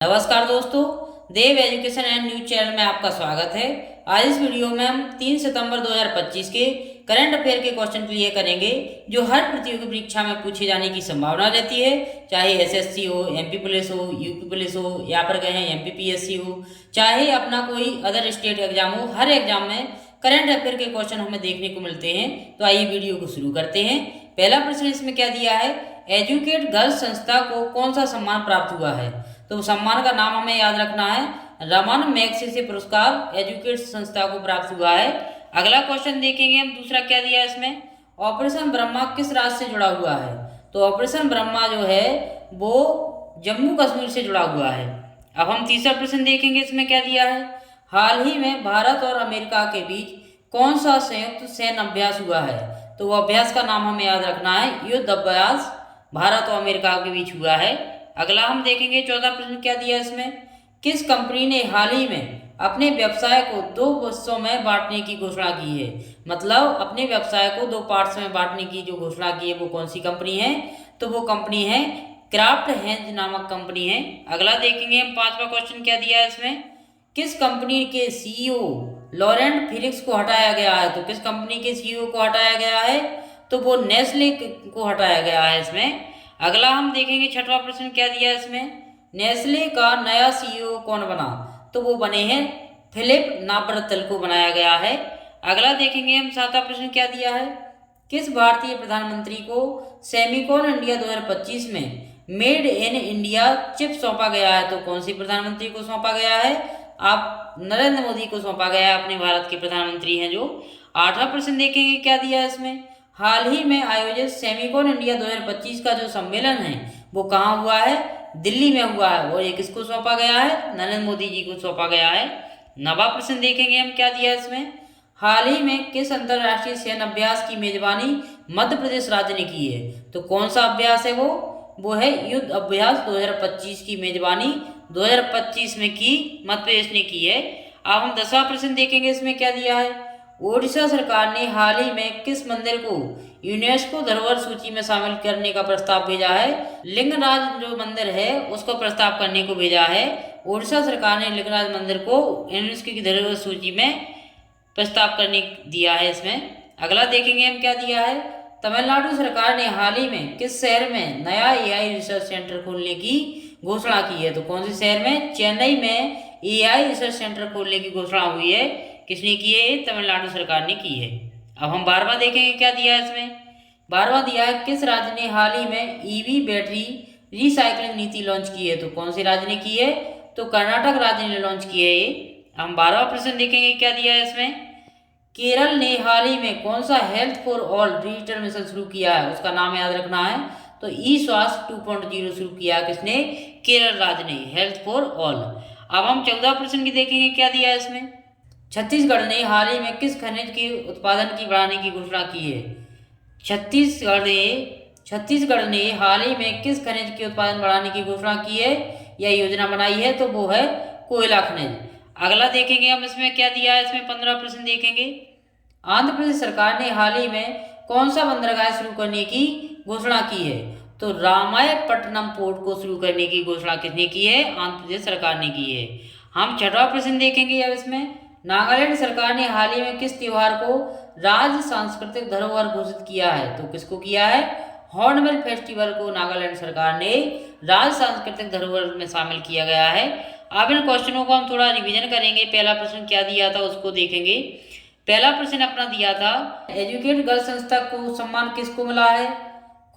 नमस्कार दोस्तों, देव education and news channel में आपका स्वागत है। आज इस वीडियो में हम 3 सितंबर 2025 के करंट अफेयर के क्वेश्चन क्लियर करेंगे जो हर प्रतियोगी परीक्षा में पूछे जाने की संभावना रहती है, चाहे एसएससी हो, एमपी पुलिस हो, यूपी पुलिस हो या पर कहें एमपीपीएससी हो, चाहे अपना कोई अदर स्टेट एग्जाम हो। हर एग्जाम में करंट अफेयर के क्वेश्चन हमें देखने को मिलते हैं। तो आइए वीडियो को शुरू करते हैं। पहला प्रश्न इसमें क्या दिया है, एजुकेट गर्ल्स संस्था को कौन सा सम्मान प्राप्त हुआ है। तो सम्मान का नाम हमें याद रखना है, रमन मैग्सेसे पुरस्कार एजुकेट संस्था को प्राप्त हुआ है। अगला क्वेश्चन देखेंगे हम, दूसरा क्या दिया है इसमें, ऑपरेशन ब्रह्मा किस राज्य से जुड़ा हुआ है। तो ऑपरेशन ब्रह्मा जो है वो जम्मू कश्मीर से जुड़ा हुआ है। अब हम तीसरा प्रश्न देखेंगे, इसमें क्या दिया है, हाल ही में भारत और अमेरिका के बीच कौन सा संयुक्त सैन्य अभ्यास हुआ है। तो वो अभ्यास का नाम हमें याद रखना है, युद्ध अभ्यास भारत और अमेरिका के बीच हुआ है। अगला हम देखेंगे, चौथा प्रश्न क्या दिया इसमें, किस कंपनी ने हाल ही में अपने व्यवसाय को 2 हिस्सों में बांटने की घोषणा की है। मतलब अपने व्यवसाय को 2 पार्ट्स में बांटने की जो घोषणा की है वो कौन सी कंपनी है। तो वो कंपनी है क्राफ्ट हैंज नामक कंपनी है। अगला देखेंगे हम, पांचवा क्वेश्चन क्या दिया है इसमें, किस कंपनी के सीईओ लॉरेंट फिलिप्स को हटाया गया है। तो किस कंपनी के सीईओ को हटाया गया है, तो वो नेस्ले को हटाया गया है इसमें। अगला हम देखेंगे, छठवां प्रश्न क्या दिया है इसमें, नेस्ले का नया सीईओ कौन बना। तो वो बने हैं फिलिप नावरत्तल को बनाया गया है। अगला देखेंगे हम, सातवां प्रश्न क्या दिया है, किस भारतीय प्रधानमंत्री को सेमिकॉन इंडिया 2025 में मेड इन इंडिया चिप सौंपा गया है। तो कौन सी प्रधानमंत्री को सौंपा गया है, आप नरेंद्र मोदी को सौंपा गया है, अपने भारत के प्रधानमंत्री हैं जो। आठवां प्रश्न देखेंगे क्या दिया है इसमें, हाल ही में आयोजित सेमिकॉन इंडिया 2025 का जो सम्मेलन है वो कहाँ हुआ है, दिल्ली में हुआ है, और ये किसको सौंपा गया है, नरेंद्र मोदी जी को सौंपा गया है। नवा प्रश्न देखेंगे हम, क्या दिया है इसमें, हाल ही में किस अंतर्राष्ट्रीय सैन्य अभ्यास की मेजबानी मध्य प्रदेश राज्य ने की है। तो कौन सा अभ्यास है वो है युद्ध अभ्यास 2025 की मेजबानी 2025 में की मध्य प्रदेश ने की है। अब हम 10वां प्रश्न देखेंगे, इसमें क्या दिया है, ओडिशा सरकार ने हाल ही में किस मंदिर को यूनेस्को धरोहर सूची में शामिल करने का प्रस्ताव भेजा है। लिंगराज जो मंदिर है उसको प्रस्ताव करने को भेजा है। ओडिशा सरकार ने लिंगराज मंदिर को यूनेस्को की धरोहर सूची में प्रस्ताव करने दिया है इसमें। अगला देखेंगे हम, क्या दिया है, तमिलनाडु सरकार ने हाल ही में किस शहर में नया एआई रिसर्च सेंटर खोलने की घोषणा की है। तो कौन से शहर में, चेन्नई में एआई रिसर्च सेंटर खोलने की घोषणा हुई है। किसने की है, तमिलनाडु सरकार ने की है। अब हम 12वां देखेंगे, क्या दिया है इसमें, 12वां दिया है, किस राज्य ने हाल ही में ईवी बैटरी रिसाइकलिंग नीति लॉन्च की है। तो कौन से राज्य ने की है, तो कर्नाटक राज्य ने लॉन्च की है ये। हम 12वां प्रश्न देखेंगे, क्या दिया है इसमें, केरल ने हाल ही में कौन सा health for all digital mission शुरू किया है, उसका नाम याद रखना है। तो ई स्वास्थ्य 2.0 शुरू किया किसने, केरल राज्य ने, हेल्थ फॉर ऑल। अब हम 14वां प्रश्न की देखेंगे, क्या दिया है इसमें, छत्तीसगढ़ ने हाल ही में किस खनिज के उत्पादन की बढ़ाने की घोषणा की है। छत्तीसगढ़ ने हाल ही में किस खनिज के उत्पादन बढ़ाने की घोषणा की है या योजना बनाई है। तो वो है कोयला खनिज। अगला देखेंगे हम, इसमें क्या दिया है, इसमें 15वां प्रश्न देखेंगे, आंध्र प्रदेश सरकार ने हाल ही में कौन सा बंदरगाह शुरू करने की घोषणा की है। तो रामायपट्टनम पोर्ट को शुरू करने की घोषणा किसने की है, आंध्र प्रदेश सरकार ने की है। हम 6वां प्रश्न देखेंगे, अब इसमें नागालैंड सरकार ने हाल ही में किस त्योहार को राज्य सांस्कृतिक धरोहर घोषित किया है। तो किसको किया है, हॉर्नबिल फेस्टिवल को नागालैंड सरकार ने राज्य सांस्कृतिक धरोहर में शामिल किया गया है। अब इन क्वेश्चनों को हम थोड़ा रिवीजन करेंगे। पहला प्रश्न क्या दिया था उसको देखेंगे। पहला प्रश्न अपना दिया था, एजुकेट गर्ल्स संस्था को सम्मान किसको मिला है,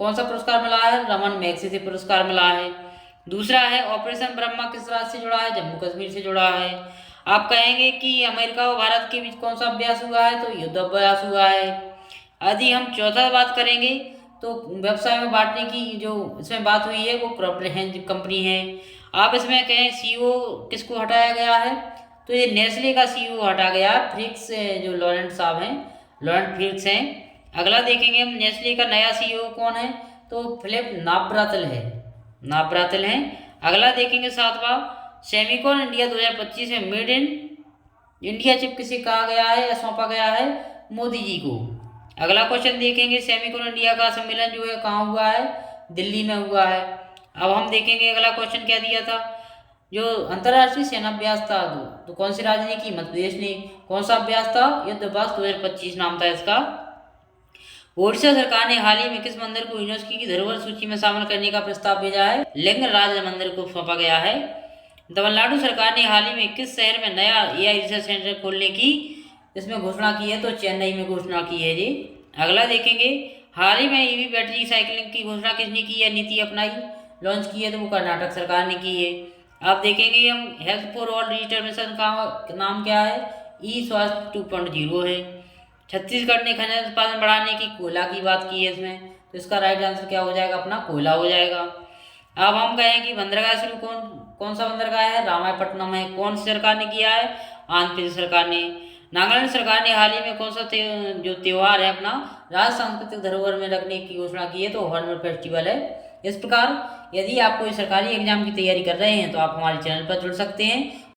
कौन सा पुरस्कार मिला है, रमन मैग्सेसे पुरस्कार मिला है। दूसरा है, ऑपरेशन ब्रह्मा किस राज्य से जुड़ा है, जम्मू कश्मीर से जुड़ा है। आप कहेंगे कि अमेरिका और भारत के बीच कौन सा अभ्यास हुआ है, तो युद्ध अभ्यास हुआ है। यदि हम चौथा बात करेंगे तो व्यवसाय में बांटने की जो इसमें बात हुई है वो क्रॉपरहेंज कंपनी है। आप इसमें कहें सीईओ किसको हटाया गया है, तो ये नेस्ले का सीईओ हटा गया, फ्रिक्स जो लॉरेंट साहब हैं, लॉरेंट फ्रिक्स हैं। अगला देखेंगे हम, नेस्ले का नया सीईओ कौन है, तो फिलिप नावरत्तल है। अगला देखेंगे 7वां, सेमिकॉन इंडिया 2025 में मेड इन इंडिया चिप किसे कहा गया है या सौंपा गया है, मोदी जी को। अगला क्वेश्चन देखेंगे, सेमिकॉन इंडिया का सम्मेलन जो है कहाँ हुआ है, दिल्ली में हुआ है। अब हम देखेंगे अगला क्वेश्चन क्या दिया था, जो अंतर्राष्ट्रीय सेना अभ्यास था तो कौन से राज्य ने की? मध्य प्रदेश ने। कौन सा अभ्यास था? युद्धअभ्यास 2025 नाम था इसका। ओडिशा सरकार ने हाल ही में किस मंदिर को यूनेस्को की धरोहर सूची में शामिल करने का प्रस्ताव भेजा है? लिंगराज मंदिर को सौंपा गया है। तमिलनाडु सरकार ने हाल ही में किस शहर में नया एआई रिसर्च सेंटर खोलने की इसमें घोषणा की है? तो चेन्नई में घोषणा की है जी। अगला देखेंगे, हाल ही में ईवी बैटरी साइकिलिंग की घोषणा किसने की है, नीति अपनाई, लॉन्च की है? तो वो कर्नाटक सरकार ने की है। अब देखेंगे हम health for all digital mission का नाम क्या है? ई स्वास्थ्य 2.0 है। छत्तीसगढ़ ने खनिज उत्पादन बढ़ाने की कोयला की बात की है इसमें, तो इसका राइट आंसर क्या हो जाएगा? अपना कोयला हो जाएगा। अब हम कहें कि बंदरगाह शुरू कौन सा बंदरगाह है? रामायपट्टनम है। कौन सी सरकार ने किया है? आंध्र प्रदेश सरकार ने। नागालैंड सरकार ने हाल ही में कौन सा जो त्योहार है अपना राज्य सांस्कृतिक धरोहर में रखने की घोषणा की है? तो हॉर्नबिल फेस्टिवल है। इस प्रकार यदि आप कोई सरकारी एग्जाम की तैयारी कर रहे हैं तो आप हमारे चैनल पर जुड़ सकते हैं